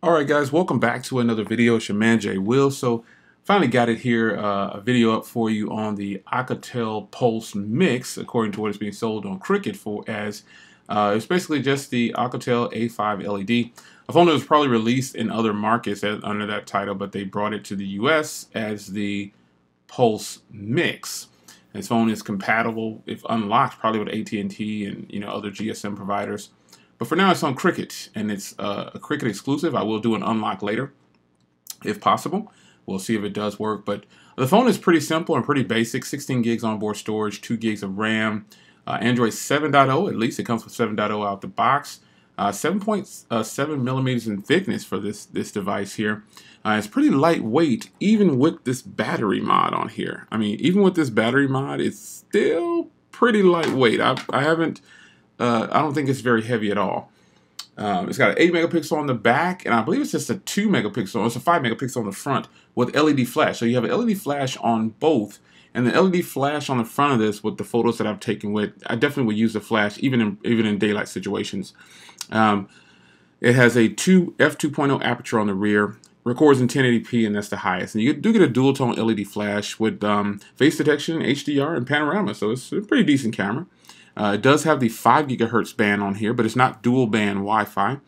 Alright guys, welcome back to another video. It's your man Jay Will. So finally got it here, a video up for you on the Alcatel PulseMix, according to what is being sold on Cricket for as it's basically just the Alcatel A5 LED. A phone that was probably released in other markets under that title, but they brought it to the US as the PulseMix. This phone is compatible, if unlocked, probably with AT&T and other GSM providers. But for now, it's on Cricket, and it's a Cricket exclusive. I will do an unlock later, if possible. We'll see if it does work. But the phone is pretty simple and pretty basic. 16 gigs onboard storage, 2 gigs of RAM. Android 7.0, at least it comes with 7.0 out the box. 7.7 millimeters in thickness for this device here. It's pretty lightweight, even with this battery mod on here. I mean, even with this battery mod, it's still pretty lightweight. I don't think it's very heavy at all. It's got an 8 megapixel on the back, and I believe it's just a 2 megapixel. It's a 5 megapixel on the front with LED flash. So you have an LED flash on both, and the LED flash on the front of this with the photos that I've taken with, I definitely would use the flash even in daylight situations. It has a f2.0 aperture on the rear. Records in 1080p, and that's the highest. And you do get a dual tone LED flash with face detection, HDR, and panorama. So it's a pretty decent camera. It does have the 5 gigahertz band on here, but it's not dual band Wi-Fi.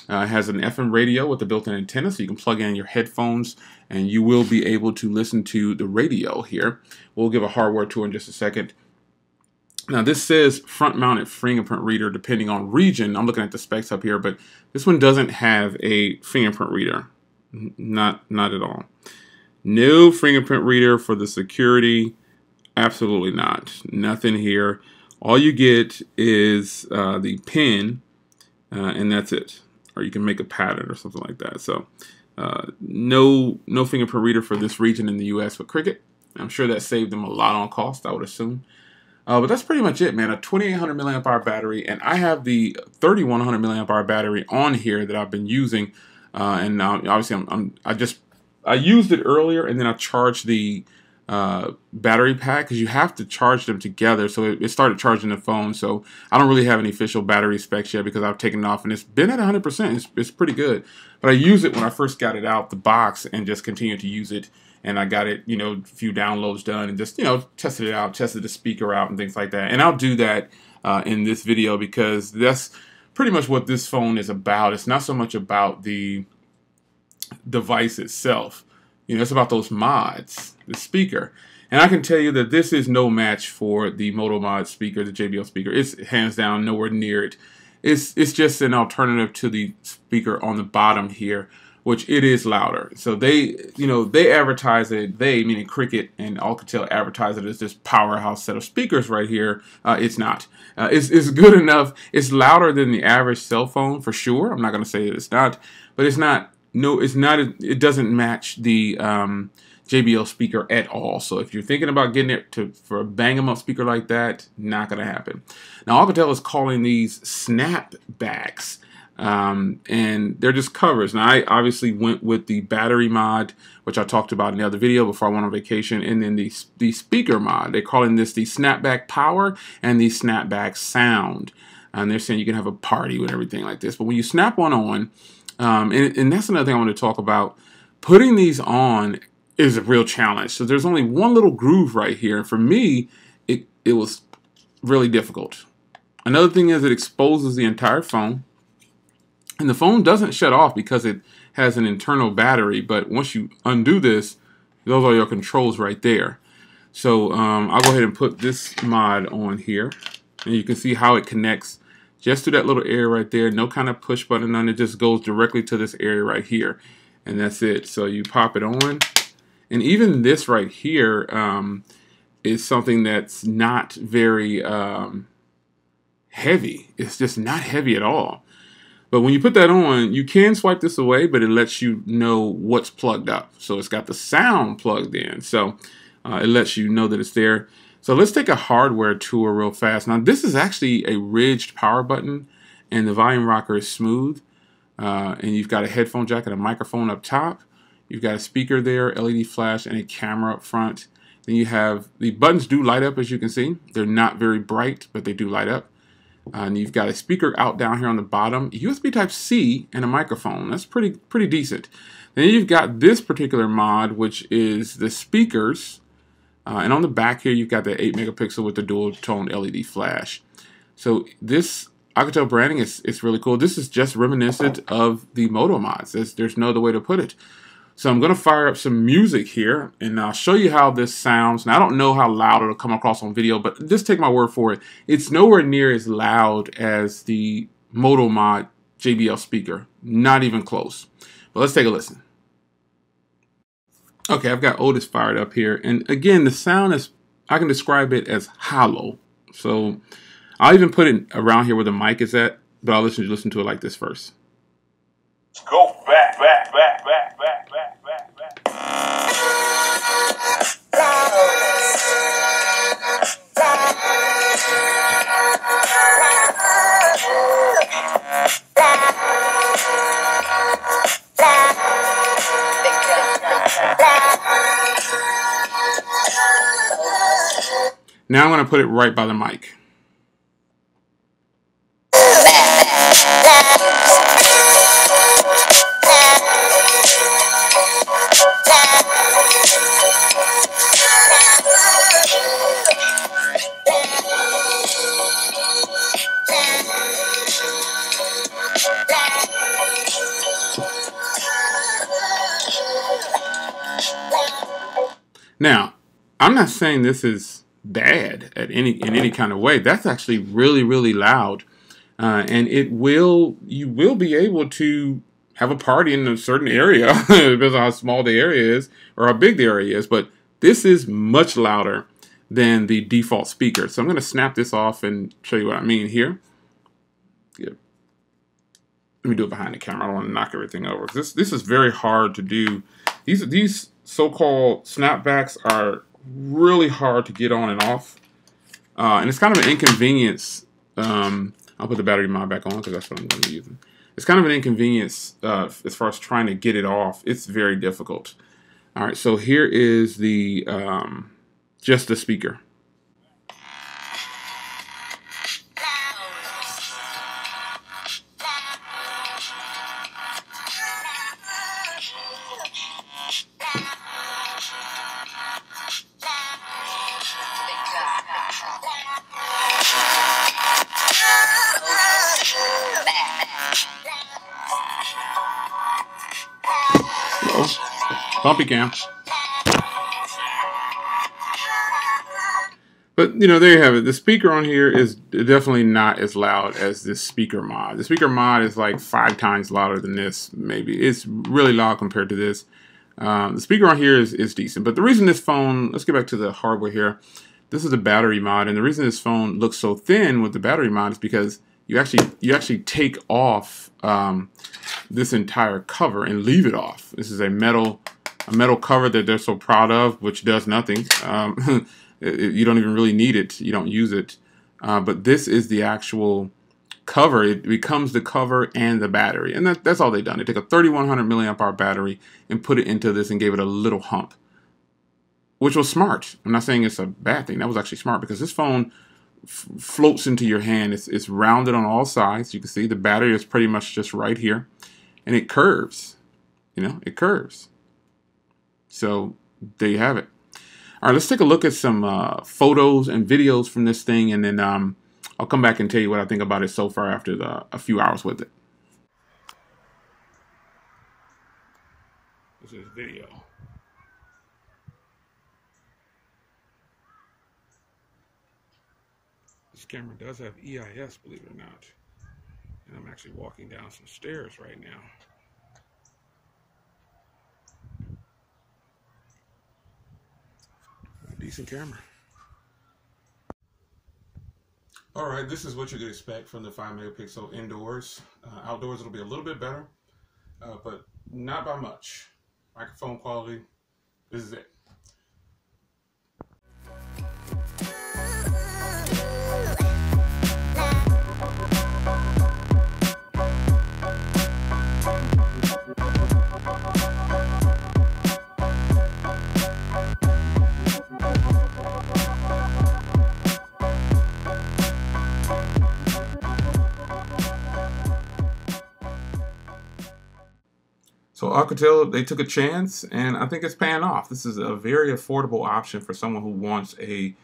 It has an FM radio with a built-in antenna, so you can plug in your headphones and you will be able to listen to the radio here. We'll give a hardware tour in just a second. Now this says front-mounted fingerprint reader depending on region. I'm looking at the specs up here, but this one doesn't have a fingerprint reader. Not at all. No fingerprint reader for the security. Absolutely not. Nothing here. All you get is the pin, and that's it. Or you can make a pattern or something like that. So no fingerprint reader for this region in the US with Cricket. I'm sure that saved them a lot on cost, I would assume. But that's pretty much it, man. A 2800 milliamp hour battery, and I have the 3100 milliamp hour battery on here that I've been using. And now, obviously, I used it earlier, and then I charged the battery pack because you have to charge them together. So it started charging the phone. So I don't really have any official battery specs yet because I've taken it off, and it's been at 100%. It's pretty good. But I used it when I first got it out the box and just continued to use it. And I got it, a few downloads done and just, tested it out, tested the speaker out and things like that. And I'll do that in this video because that's pretty much what this phone is about. It's not so much about the device itself. It's about those mods, the speaker. And I can tell you that this is no match for the Moto Mod speaker, the JBL speaker. It's hands down nowhere near it. It's just an alternative to the speaker on the bottom here, which it is louder. So they advertise it, they, meaning Cricket and Alcatel, advertise it as this powerhouse set of speakers right here. It's not. It's good enough. It's louder than the average cell phone for sure. I'm not going to say that it's not, but it's not. No, it's not. It doesn't match the JBL speaker at all. So if you're thinking about getting it for a bang 'em up speaker like that, not going to happen. Now Alcatel is calling these snapbacks. And they're just covers. Now I obviously went with the battery mod, which I talked about in the other video before I went on vacation, and then the speaker mod. They're calling this the snapback power and the snapback sound. And they're saying you can have a party with everything like this. But when you snap one on, and that's another thing I want to talk about, putting these on is a real challenge. So there's only one little groove right here. And for me, it was really difficult. Another thing is it exposes the entire phone. And the phone doesn't shut off because it has an internal battery, but once you undo this, those are your controls right there. So I'll go ahead and put this mod on here, and you can see how it connects just to that little area right there. No kind of push button on it, just goes directly to this area right here, and that's it. So you pop it on, and even this right here is something that's not very heavy. It's just not heavy at all. But when you put that on, you can swipe this away, but it lets you know what's plugged up. So it's got the sound plugged in. So it lets you know that it's there. So let's take a hardware tour real fast. Now this is actually a ridged power button, and the volume rocker is smooth. And you've got a headphone jack and a microphone up top. You've got a speaker there, LED flash, and a camera up front. Then you have the buttons do light up, as you can see. They're not very bright, but they do light up. And you've got a speaker out down here on the bottom, USB Type-C, and a microphone. That's pretty decent. Then you've got this particular mod, which is the speakers. And on the back here, you've got the 8 megapixel with the dual tone LED flash. So this Alcatel branding is really cool. This is just reminiscent of the Moto mods. There's no other way to put it. So I'm going to fire up some music here, and I'll show you how this sounds. Now, I don't know how loud it'll come across on video, but just take my word for it. It's nowhere near as loud as the Moto mod JBL speaker. Not even close. But let's take a listen. Okay, I've got Otis fired up here. And again, the sound is, I can describe it as hollow. So I'll even put it around here where the mic is at, but I'll listen to it like this first. Go back. Now I'm going to put it right by the mic. Now, I'm not saying this is bad in any kind of way. That's actually really loud, and you will be able to have a party in a certain area. It depends on how small the area is or how big the area is. But this is much louder than the default speaker. So I'm going to snap this off and show you what I mean here. Yeah. Let me do it behind the camera. I don't want to knock everything over. This is very hard to do. These so-called snapbacks are really hard to get on and off, and it's kind of an inconvenience. I'll put the battery mod back on because that's what I'm going to be using. It's kind of an inconvenience as far as trying to get it off. It's very difficult. All right, so here is the just the speaker. Bumpy cam. But, you know, there you have it. The speaker on here is definitely not as loud as this speaker mod. The speaker mod is like 5 times louder than this, maybe. It's really loud compared to this. The speaker on here is decent. But the reason this phone, let's get back to the hardware here. This is a battery mod, and the reason this phone looks so thin with the battery mod is because you actually take off this entire cover and leave it off. This is a metal cover that they're so proud of, which does nothing. You don't even really need it. You don't use it. But this is the actual cover. It becomes the cover and the battery. And that's all they've done. They took a 3100 milliamp hour battery and put it into this and gave it a little hump, which was smart. I'm not saying it's a bad thing. That was actually smart because this phone floats into your hand. It's rounded on all sides. You can see the battery is pretty much just right here. And it curves. You know, it curves. So there you have it. All right, let's take a look at some photos and videos from this thing, and then I'll come back and tell you what I think about it so far after a few hours with it. This is video. This camera does have EIS, believe it or not. And I'm actually walking down some stairs right now. Decent camera. All right, this is what you could expect from the 5 megapixel indoors. Outdoors, it'll be a little bit better, but not by much. Microphone quality, this is it. So Alcatel, they took a chance, and I think it's paying off. This is a very affordable option for someone who wants a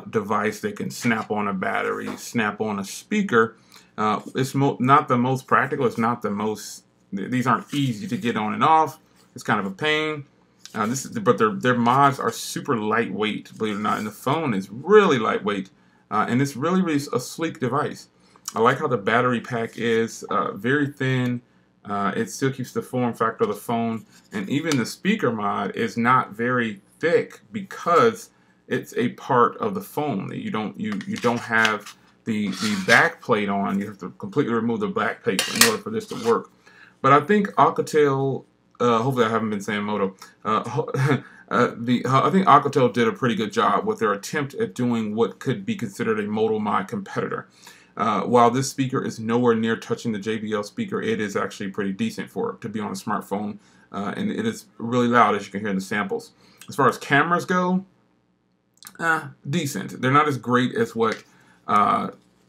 device that can snap on a battery, snap on a speaker. It's not the most practical. It's not the most. These aren't easy to get on and off. It's kind of a pain. But their mods are super lightweight, believe it or not, and the phone is really lightweight, and it's really a sleek device. I like how the battery pack is very thin. It still keeps the form factor of the phone, and even the speaker mod is not very thick because it's a part of the phone. You don't have the back plate on. You have to completely remove the back plate in order for this to work. But I think Alcatel, hopefully I haven't been saying Moto. I think Alcatel did a pretty good job with their attempt at doing what could be considered a Moto mod competitor. While this speaker is nowhere near touching the JBL speaker, it is actually pretty decent for it to be on a smartphone, and it is really loud, as you can hear in the samples. As far as cameras go, decent. They're not as great as what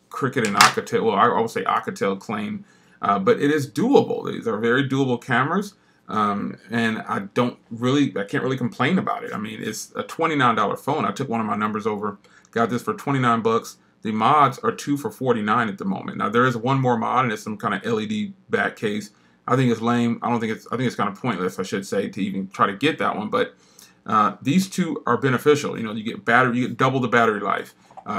Cricket and Alcatel, well, I will say Alcatel claim, but it is doable. These are very doable cameras, and I can't really complain about it. I mean, it's a $29 phone. I took one of my numbers over, got this for 29 bucks. The mods are 2 for $49 at the moment. Now there is one more mod, and it's some kind of LED back case. I think it's lame. I think it's kind of pointless, I should say, to even try to get that one. But these two are beneficial. You know, you get double the battery life.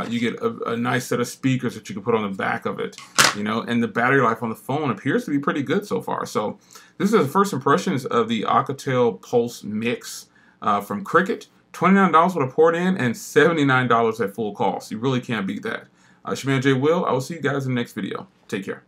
You get a nice set of speakers that you can put on the back of it. You know, and the battery life on the phone appears to be pretty good so far. So this is the first impressions of the Alcatel PulseMix from Cricket. $29 with a port in and $79 at full cost. You really can't beat that. Shaman J. Will, I will see you guys in the next video. Take care.